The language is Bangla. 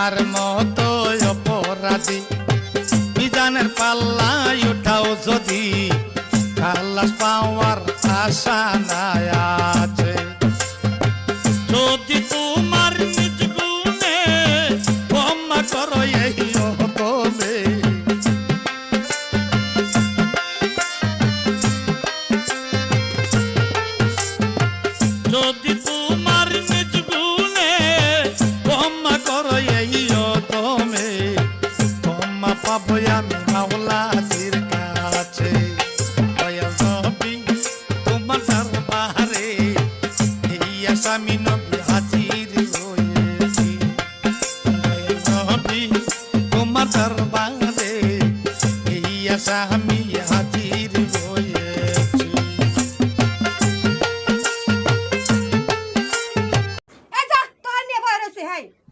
আমার মতো অপরাধী মিজানের পাল্লায় উঠাও যদি খালাস পাওয়ার আশা নাই আছে। যদি তোমার নিজ গুণে ক্ষমা করো এই তবে যদি তোমার নিজ গুণে ক্ষমা করো এই তবে ক্ষমা পাবো আমি মাওলার কাছে। দয়াল নবী তোমার দরবারে এই আসামি নবী হাজির হয়েছি। দয়াল নবী তোমার দরবারে এই আসামি হাজির হয়েছি। এই যা তোর নিয়ে বই রইছে হাই